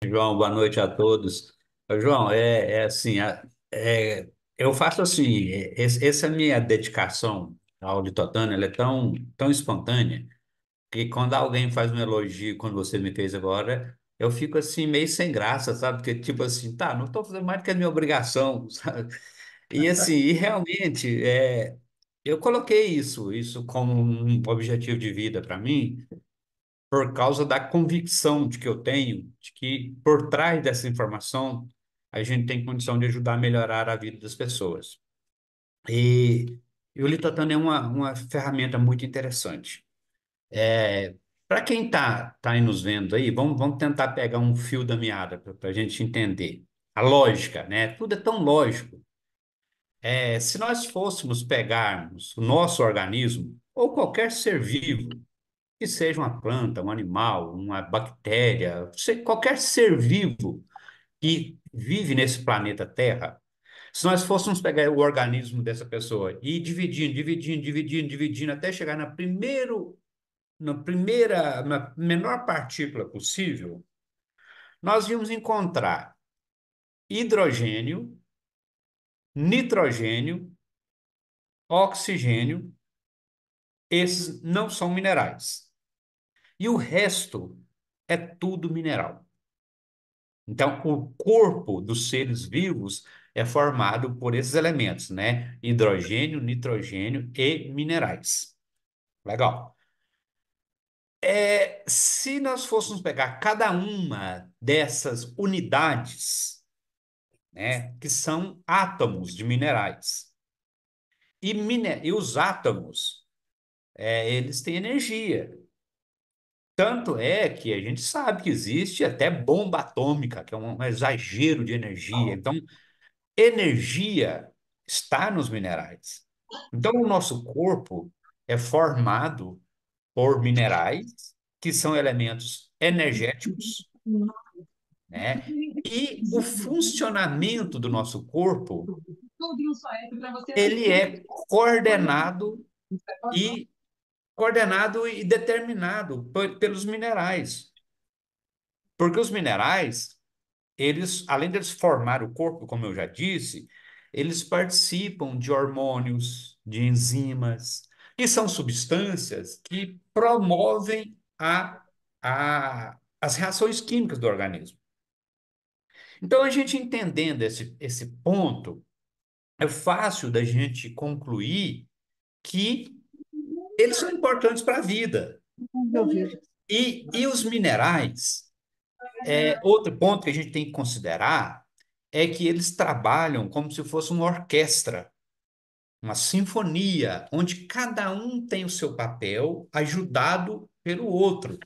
João, boa noite a todos. Ô, João, assim, eu faço assim, essa minha dedicação ao Litotano, ela é tão espontânea, que quando alguém faz um elogio, quando você me fez agora, eu fico assim, meio sem graça, sabe? Porque tipo assim, tá, não estou fazendo mais do que a minha obrigação, sabe? E assim, e realmente, eu coloquei isso como um objetivo de vida para mim, por causa da convicção de que eu tenho de que por trás dessa informação a gente tem condição de ajudar a melhorar a vida das pessoas. E, e o Litatano é uma ferramenta muito interessante. Para quem tá aí nos vendo aí, vamos tentar pegar um fio da meada para a gente entender. A lógica, né? Tudo é tão lógico. Se nós fôssemos pegarmos o nosso organismo, ou qualquer ser vivo, que seja uma planta, um animal, uma bactéria, qualquer ser vivo que vive nesse planeta Terra, se nós fôssemos pegar o organismo dessa pessoa e ir dividindo, até chegar na menor partícula possível, nós íamos encontrar hidrogênio, nitrogênio, oxigênio, esses não são minerais. E o resto é tudo mineral. Então, o corpo dos seres vivos é formado por esses elementos, né? Hidrogênio, nitrogênio e minerais. Legal. Se nós fôssemos pegar cada uma dessas unidades, né, que são átomos de minerais, e os átomos, eles têm energia. Tanto é que a gente sabe que existe até bomba atômica, que é um exagero de energia. Então, energia está nos minerais. Então, o nosso corpo é formado por minerais, que são elementos energéticos, né? E o funcionamento do nosso corpo, ele é coordenado e determinado pelos minerais. Porque os minerais, eles, além deles formar o corpo, como eu já disse, eles participam de hormônios, de enzimas, que são substâncias que promovem as reações químicas do organismo. Então, a gente entendendo esse ponto, é fácil da gente concluir que eles são importantes para a vida. E os minerais, outro ponto que a gente tem que considerar é que eles trabalham como se fosse uma orquestra, uma sinfonia, onde cada um tem o seu papel, ajudado pelo outro,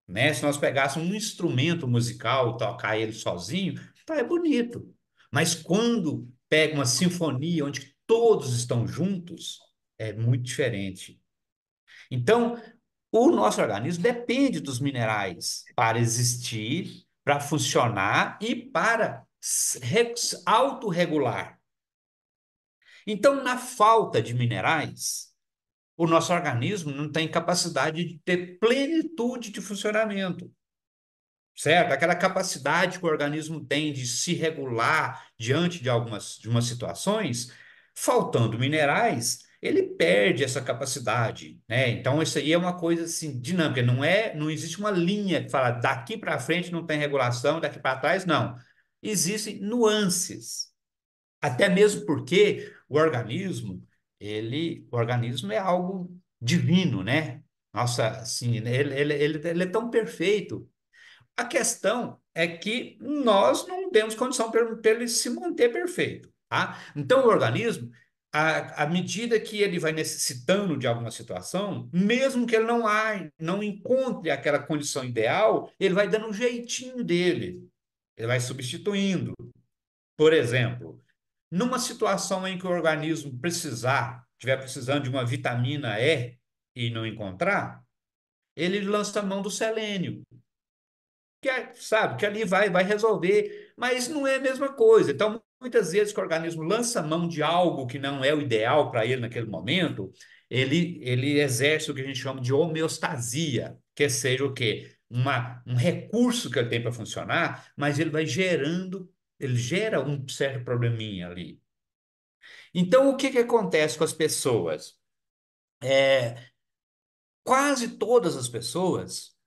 né? Se nós pegássemos um instrumento musical, tocar ele sozinho, tá, é bonito. Mas quando pega uma sinfonia onde todos estão juntos, é muito diferente. Então, o nosso organismo depende dos minerais para existir, para funcionar e para autorregular. Então, na falta de minerais, o nosso organismo não tem capacidade de ter plenitude de funcionamento, certo? Aquela capacidade que o organismo tem de se regular diante de umas situações, faltando minerais, ele perde essa capacidade, né? Então isso aí é uma coisa assim dinâmica, não existe uma linha que fala daqui para frente não tem regulação, daqui para trás não. Existem nuances. Até mesmo porque o organismo é algo divino, né? Nossa, assim, ele é tão perfeito. A questão é que nós não temos condição para ele se manter perfeito, tá? Então, o organismo, à medida que ele vai necessitando de alguma situação, mesmo que ele não encontre aquela condição ideal, ele vai dando um jeitinho dele, ele vai substituindo. Por exemplo, numa situação em que o organismo estiver precisando de uma vitamina E e não encontrar, ele lança a mão do selênio sabe, que ali vai resolver, mas não é a mesma coisa. Então, muitas vezes que o organismo lança mão de algo que não é o ideal para ele naquele momento, ele exerce o que a gente chama de homeostasia, que seja o quê? um recurso que ele tem para funcionar, mas ele vai gerando, ele gera um certo probleminha ali. Então, o que que acontece com as pessoas? Quase todas as pessoas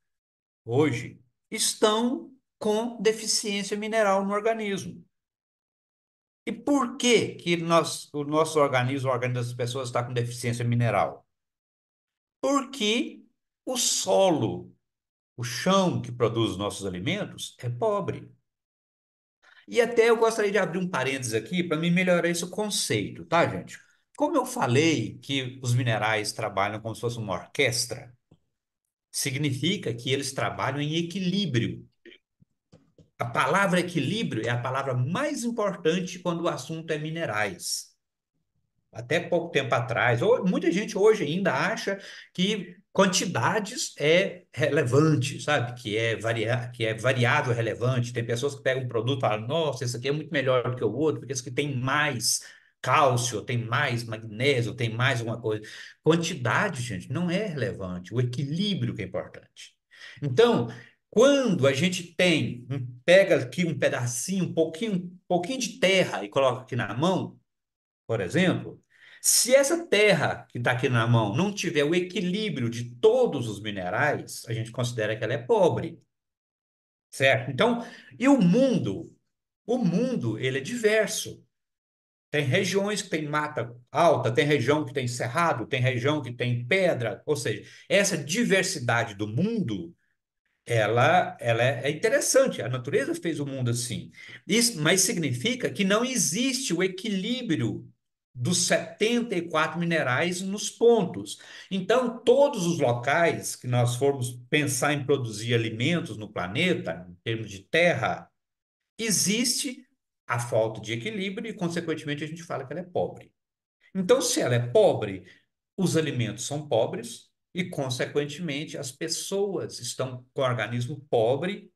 hoje estão com deficiência mineral no organismo. E por que que o nosso organismo, o organismo das pessoas está com deficiência mineral? Porque o solo, o chão que produz os nossos alimentos é pobre. E até eu gostaria de abrir um parênteses aqui para me melhorar esse conceito, tá, gente? Como eu falei que os minerais trabalham como se fosse uma orquestra, significa que eles trabalham em equilíbrio. A palavra equilíbrio é a palavra mais importante quando o assunto é minerais. Até pouco tempo atrás, muita gente hoje ainda acha que quantidades é relevante, sabe? Que é variável relevante. Tem pessoas que pegam um produto e falam, nossa, esse aqui é muito melhor do que o outro, porque esse aqui tem mais cálcio, tem mais magnésio, tem mais alguma coisa. Quantidade, gente, não é relevante. O equilíbrio que é importante. Então, quando a gente pega aqui um pedacinho, um pouquinho de terra e coloca aqui na mão, por exemplo, se essa terra que está aqui na mão não tiver o equilíbrio de todos os minerais, a gente considera que ela é pobre, certo? Então, e o mundo? O mundo, ele é diverso. Tem regiões que tem mata alta, tem região que tem cerrado, tem região que tem pedra, ou seja, essa diversidade do mundo ela é interessante. A natureza fez o mundo assim. Isso, mas significa que não existe o equilíbrio dos 74 minerais nos pontos. Então, todos os locais que nós formos pensar em produzir alimentos no planeta, em termos de terra, existe a falta de equilíbrio e, consequentemente, a gente fala que ela é pobre. Então, se ela é pobre, os alimentos são pobres e, consequentemente, as pessoas estão com o organismo pobre.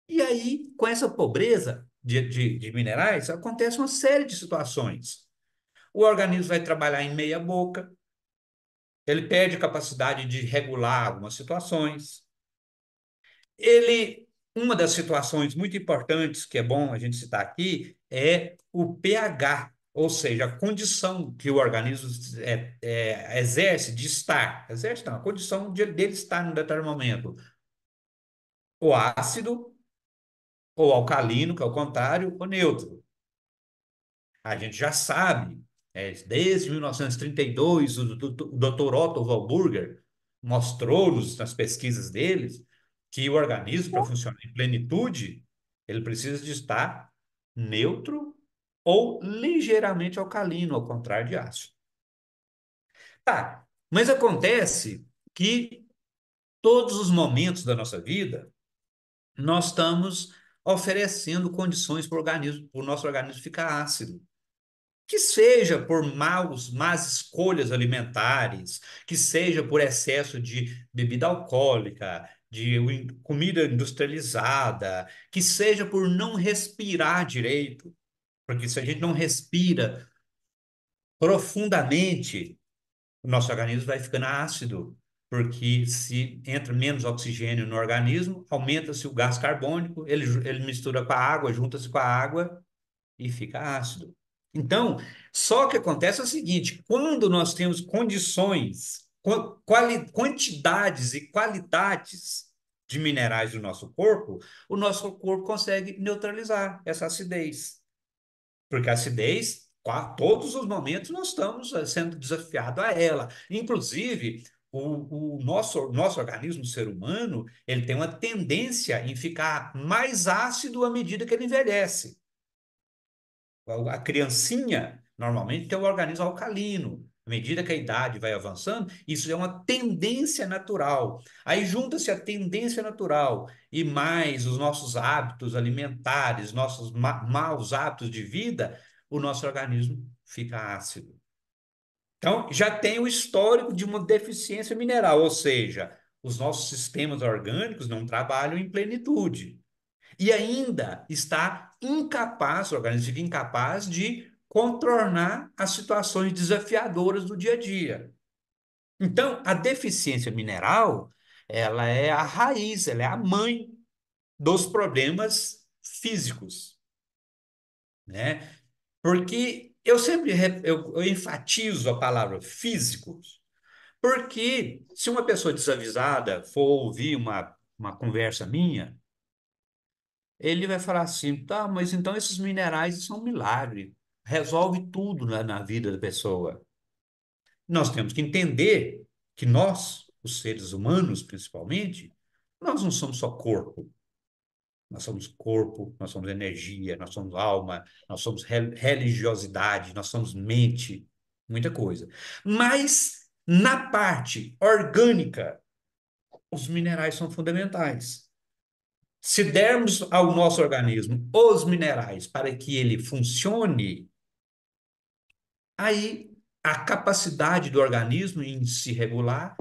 E aí, com essa pobreza de minerais, acontece uma série de situações. O organismo vai trabalhar em meia boca, ele perde a capacidade de regular algumas situações. Uma das situações muito importantes que é bom a gente citar aqui é o pH, ou seja, a condição que o organismo exerce de estar, exerce não, a condição dele estar em um determinado momento, ou ácido, ou alcalino, que é o contrário, ou neutro. A gente já sabe, desde 1932, o Dr. Otto Warburger mostrou-nos nas pesquisas deles que o organismo, para funcionar em plenitude, ele precisa de estar neutro ou ligeiramente alcalino, ao contrário de ácido. Tá, mas acontece que todos os momentos da nossa vida, nós estamos oferecendo condições para o nosso organismo ficar ácido. Que seja por más escolhas alimentares, que seja por excesso de bebida alcoólica, de comida industrializada, que seja por não respirar direito, porque se a gente não respira profundamente, o nosso organismo vai ficando ácido, porque se entra menos oxigênio no organismo, aumenta-se o gás carbônico, ele mistura com a água, junta-se com a água e fica ácido. Então, só que acontece é o seguinte: quando nós temos condições, quantidades e qualidades de minerais no o nosso corpo consegue neutralizar essa acidez. Porque a acidez, todos os momentos nós estamos sendo desafiados a ela. Inclusive, nosso organismo, o ser humano, ele tem uma tendência em ficar mais ácido à medida que ele envelhece. A criancinha normalmente tem o organismo alcalino. À medida que a idade vai avançando, isso é uma tendência natural. Aí junta-se a tendência natural e mais os nossos hábitos alimentares, nossos maus hábitos de vida, o nosso organismo fica ácido. Então, já tem o histórico de uma deficiência mineral, ou seja, os nossos sistemas orgânicos não trabalham em plenitude. E ainda está incapaz, o organismo fica incapaz de contornar as situações desafiadoras do dia a dia. Então, a deficiência mineral, ela é a raiz, ela é a mãe dos problemas físicos, né? Porque eu sempre eu enfatizo a palavra físicos, porque se uma pessoa desavisada for ouvir uma conversa minha, ele vai falar assim, tá, mas então esses minerais são um milagre, resolve tudo na vida da pessoa. Nós temos que entender que nós, os seres humanos principalmente, nós não somos só corpo. Nós somos corpo, nós somos energia, nós somos alma, nós somos religiosidade, nós somos mente, muita coisa. Mas na parte orgânica, os minerais são fundamentais. Se dermos ao nosso organismo os minerais para que ele funcione, aí a capacidade do organismo em se regular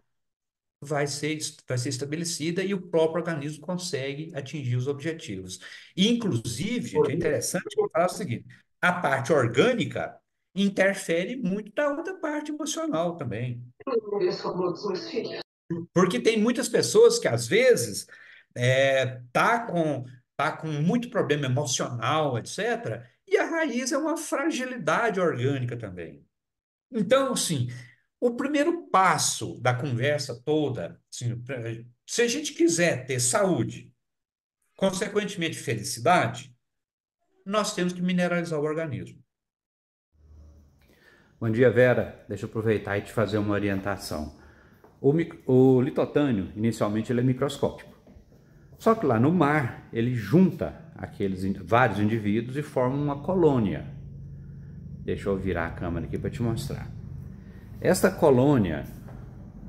vai ser estabelecida e o próprio organismo consegue atingir os objetivos. Inclusive, gente, é interessante que fala o seguinte: a parte orgânica interfere muito da outra parte emocional também. Porque tem muitas pessoas que, às vezes, tá com muito problema emocional, etc., e a raiz é uma fragilidade orgânica também. Então, assim, o primeiro passo da conversa toda, assim, se a gente quiser ter saúde, consequentemente felicidade, nós temos que mineralizar o organismo. Bom dia, Vera. Deixa eu aproveitar e te fazer uma orientação. O litotânio, inicialmente, ele é microscópico. Só que lá no mar, ele junta vários indivíduos e forma uma colônia. Deixa eu virar a câmera aqui para te mostrar. Esta colônia,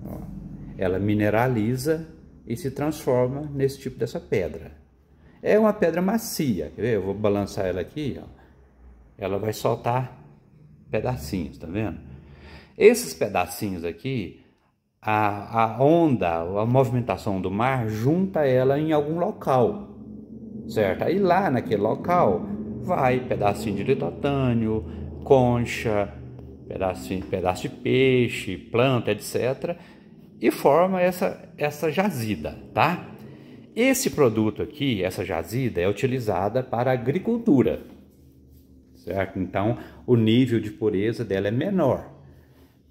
ó, ela mineraliza e se transforma nesse tipo dessa pedra. É uma pedra macia, quer ver? Eu vou balançar ela aqui, ó. Ela vai soltar pedacinhos, tá vendo? Esses pedacinhos aqui, a onda, a movimentação do mar junta ela em algum local, certo? Aí lá naquele local vai pedacinho de litotânio, concha, pedaço de peixe, planta, etc. E forma essa jazida, tá? Esse produto aqui, essa jazida, é utilizada para a agricultura, certo? Então, o nível de pureza dela é menor.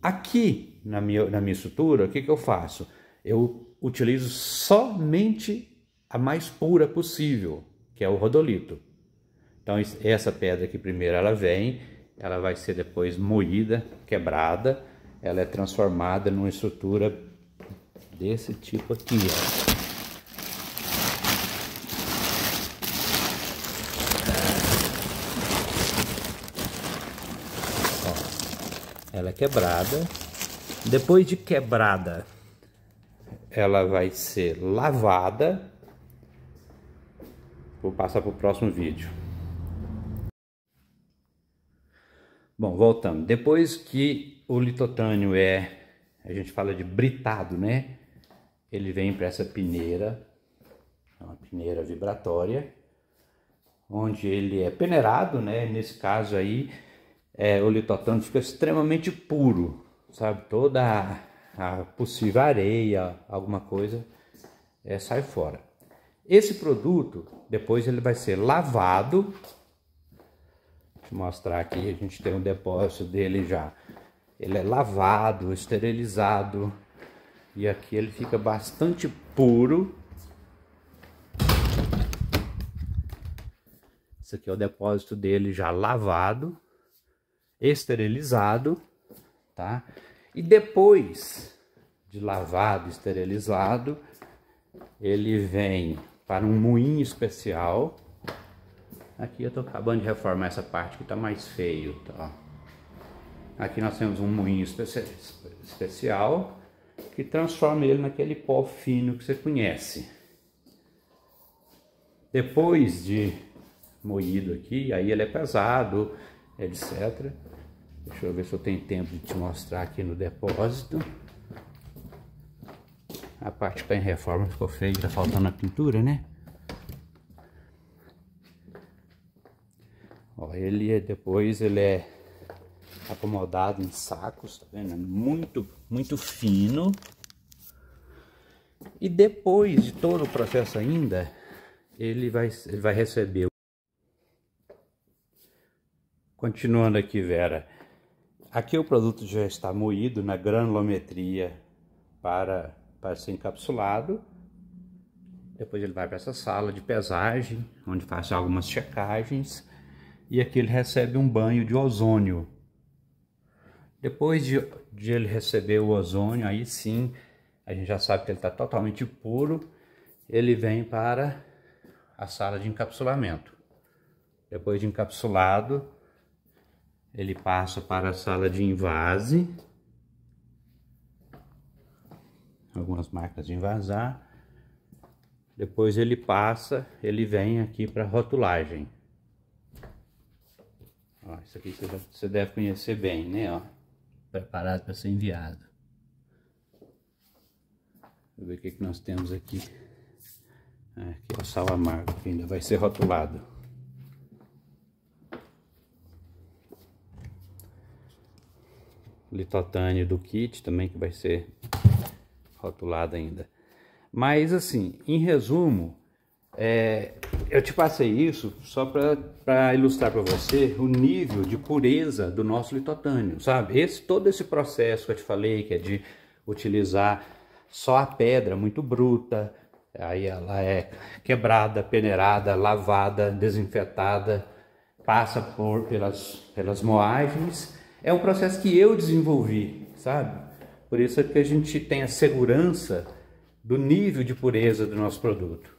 Aqui, na minha estrutura, o que eu faço? Eu utilizo somente a mais pura possível, que é o rodolito. Então, essa pedra aqui primeiro, ela vai ser depois moída, quebrada, ela é transformada numa estrutura desse tipo aqui, ó. Ela é quebrada. Depois de quebrada, ela vai ser lavada. Vou passar para o próximo vídeo. Bom, voltando. Depois que o litotânio a gente fala de britado, né? Ele vem para essa peneira, uma peneira vibratória, onde ele é peneirado, né? Nesse caso aí, o litotânio fica extremamente puro, sabe? Toda a possível areia, alguma coisa, sai fora. Esse produto, depois ele vai ser lavado. Deixa eu mostrar aqui, a gente tem um depósito dele já. Ele é lavado, esterilizado, e aqui ele fica bastante puro. Esse aqui é o depósito dele já lavado, esterilizado, tá? E depois de lavado, esterilizado, ele vem para um moinho especial. Aqui eu tô acabando de reformar essa parte que tá mais feio, tá? Aqui nós temos um moinho especial que transforma ele naquele pó fino que você conhece. Depois de moído aqui, aí ele é pesado, etc. Deixa eu ver se eu tenho tempo de te mostrar aqui no depósito. A parte que está em reforma ficou feia, tá faltando a pintura, né? Ó, depois ele é acomodado em sacos, tá vendo? Muito, muito fino. E depois de todo o processo ainda, ele vai receber. Continuando aqui, Vera. Aqui o produto já está moído na granulometria para ser encapsulado. Depois ele vai para essa sala de pesagem, onde faz algumas checagens. E aqui ele recebe um banho de ozônio. Depois de ele receber o ozônio, aí sim, a gente já sabe que ele está totalmente puro. Ele vem para a sala de encapsulamento. Depois de encapsulado, ele passa para a sala de invase. Algumas marcas de envasar. Depois ele vem aqui para rotulagem. Ó, isso aqui você deve conhecer bem, né? Ó, preparado para ser enviado. Vou ver o que nós temos aqui. Aqui é o sal amargo, que ainda vai ser rotulado. Litotânio do kit também, que vai ser rotulado ainda. Mas assim, em resumo, eu te passei isso só para ilustrar para você o nível de pureza do nosso litotânio, sabe? Todo esse processo que eu te falei, que é de utilizar só a pedra muito bruta, aí ela é quebrada, peneirada, lavada, desinfetada, passa pelas moagens. É um processo que eu desenvolvi, sabe? Por isso é que a gente tem a segurança do nível de pureza do nosso produto.